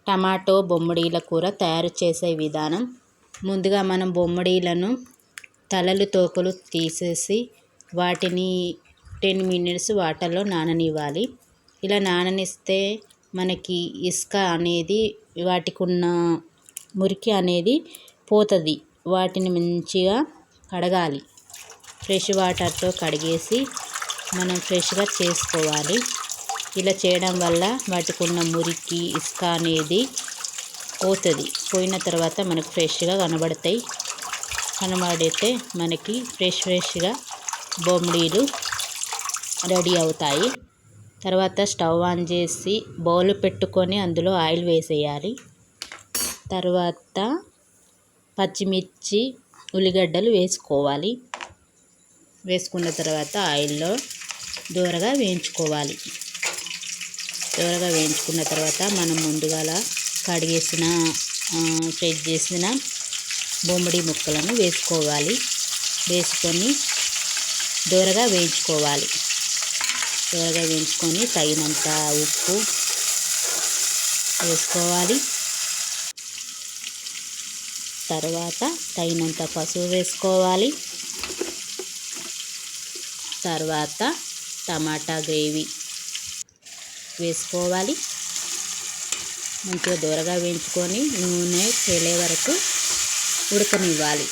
Tomato బొమ్మడీల కూర తయారు చేసే విధానం. ముందుగా మనం బొమ్మడీలను తలలు తోకలు తీసేసి వాటిని 10 మినిట్స్ వాటర్లో నాననివ్వాలి. ఇలా నాననిస్తే మనకి ఇసుక అనేది వాటికి ఉన్న మురికి అనేది పోతుంది. వాటిని మంచిగా కడగాలి. ఫ్రెష్ వాటర్తో కడిగేసి మనం ఫ్రెష్గా చేసుకోవాలి. ఇలా చేయడం వల్ల వాటికి ఉన్న మురికి ఇసుక అనేది పోతుంది. పోయిన తర్వాత మనకు ఫ్రెష్గా కనబడతాయి. కనబడితే మనకి ఫ్రెష్గా బొమ్మడీలు రెడీ అవుతాయి. తర్వాత స్టవ్ ఆన్ చేసి బౌల్ పెట్టుకొని అందులో ఆయిల్ వేసేయాలి. తర్వాత పచ్చిమిర్చి ఉల్లిగడ్డలు వేసుకోవాలి. వేసుకున్న తర్వాత ఆయిల్లో దూరగా వేయించుకోవాలి. దూరగా వేయించుకున్న తర్వాత మనం ముందుగా కడిగేసిన ఫ్రెష్ చేసిన బొమ్మడి ముక్కలను వేసుకోవాలి. వేసుకొని దూరగా వేయించుకోవాలి. దూరగా వేయించుకొని తగినంత ఉప్పు వేసుకోవాలి. తర్వాత తగినంత పసుపు వేసుకోవాలి. తర్వాత టమాటా గ్రేవీ వేసుకోవాలి. మంచిగా దూరగా వేయించుకొని నూనె తేలే వరకు ఉడకనివ్వాలి.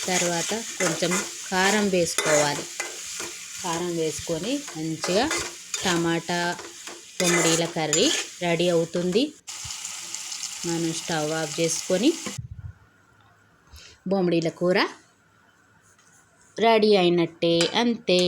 తర్వాత కొంచెం కారం వేసుకోవాలి. కారం వేసుకొని మంచిగా టమాటా బొమ్మడీల కర్రీ రెడీ అవుతుంది. మనం స్టవ్ ఆఫ్ చేసుకొని బొమ్మడీల కూర రెడీ అయినట్టే. అంతే.